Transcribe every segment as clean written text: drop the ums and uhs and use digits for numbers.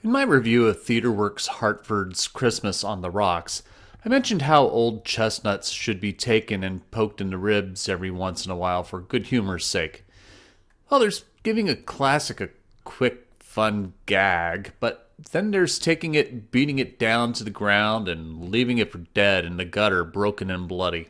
In my review of TheatreWorks Hartford's Christmas on the Rocks, I mentioned how old chestnuts should be taken and poked in the ribs every once in a while for good humor's sake. Well, there's giving a classic a quick, fun gag, but then there's taking it, beating it down to the ground, and leaving it for dead in the gutter, broken and bloody.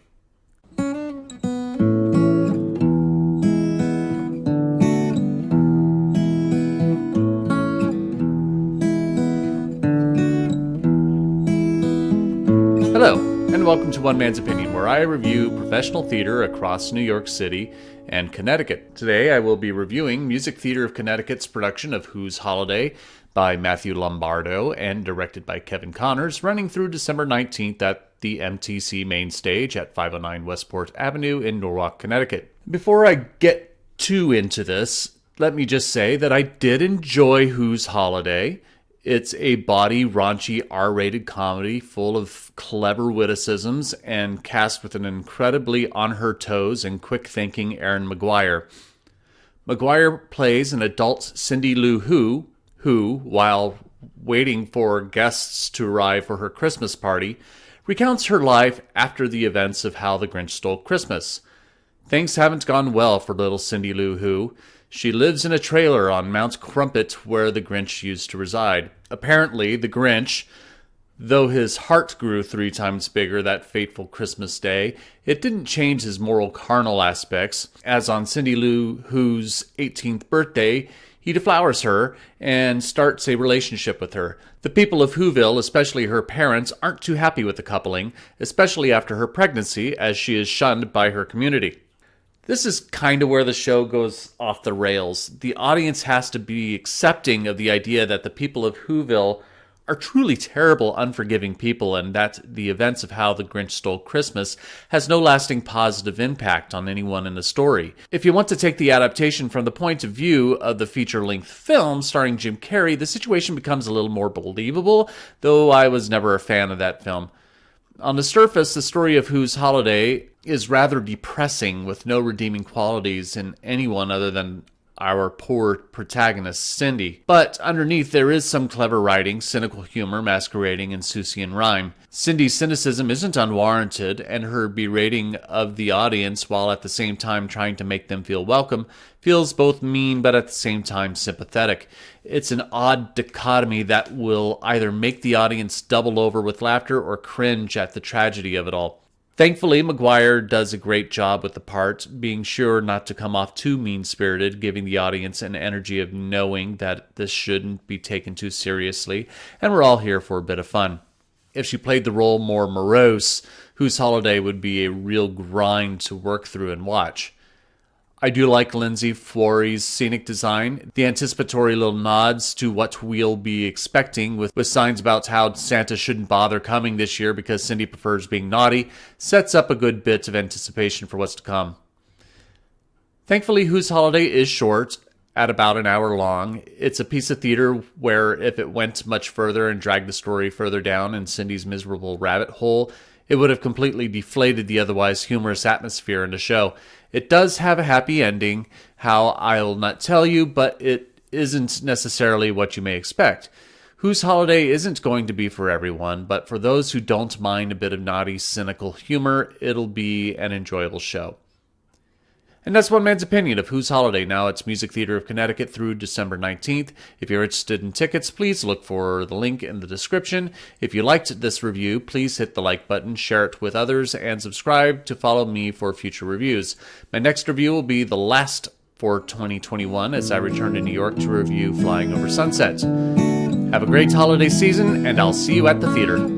Hello, and welcome to One Man's Opinion, where I review professional theater across New York City and Connecticut. Today I will be reviewing Music Theater of Connecticut's production of Whose Holiday by Matthew Lombardo and directed by Kevin Connors, running through December 19th at the MTC Main Stage at 509 Westport Avenue in Norwalk, Connecticut. Before I get too into this, let me just say that I did enjoy Whose Holiday. It's a bawdy, raunchy, R-rated comedy full of clever witticisms and cast with an incredibly on-her-toes and quick-thinking Erin Maguire. Maguire plays an adult Cindy Lou who, while waiting for guests to arrive for her Christmas party, recounts her life after the events of How the Grinch Stole Christmas. Things haven't gone well for little Cindy Lou Who. She lives in a trailer on Mount Crumpet where the Grinch used to reside. Apparently, the Grinch, though his heart grew 3 times bigger that fateful Christmas day, it didn't change his moral carnal aspects, as on Cindy Lou Who's 18th birthday, he deflowers her and starts a relationship with her. The people of Whoville, especially her parents, aren't too happy with the coupling, especially after her pregnancy, as she is shunned by her community. This is kind of where the show goes off the rails. The audience has to be accepting of the idea that the people of Whoville are truly terrible, unforgiving people, and that the events of How the Grinch Stole Christmas has no lasting positive impact on anyone in the story. If you want to take the adaptation from the point of view of the feature-length film starring Jim Carrey, the situation becomes a little more believable, though I was never a fan of that film. On the surface, the story of Whose Holiday is rather depressing, with no redeeming qualities in anyone other than our poor protagonist, Cindy. But underneath, there is some clever writing, cynical humor masquerading in Seussian rhyme. Cindy's cynicism isn't unwarranted, and her berating of the audience while at the same time trying to make them feel welcome feels both mean but at the same time sympathetic. It's an odd dichotomy that will either make the audience double over with laughter or cringe at the tragedy of it all. Thankfully, Maguire does a great job with the part, being sure not to come off too mean-spirited, giving the audience an energy of knowing that this shouldn't be taken too seriously, and we're all here for a bit of fun. If she played the role more morose, Whose Holiday would be a real grind to work through and watch. I do like Lindsay Fuori's scenic design, the anticipatory little nods to what we'll be expecting with signs about how Santa shouldn't bother coming this year because Cindy prefers being naughty, sets up a good bit of anticipation for what's to come. Thankfully, Whose Holiday is short, at about an hour long. It's a piece of theater where if it went much further and dragged the story further down in Cindy's miserable rabbit hole, it would have completely deflated the otherwise humorous atmosphere in the show. It does have a happy ending, how I'll not tell you, but it isn't necessarily what you may expect. Whose Holiday isn't going to be for everyone, but for those who don't mind a bit of naughty, cynical humor, it'll be an enjoyable show. And that's One Man's Opinion of Whose Holiday. Now it's Music Theater of Connecticut through December 19th. If you're interested in tickets, please look for the link in the description. If you liked this review, please hit the like button, share it with others, and subscribe to follow me for future reviews. My next review will be the last for 2021 as I return to New York to review Flying Over Sunset. Have a great holiday season, and I'll see you at the theater.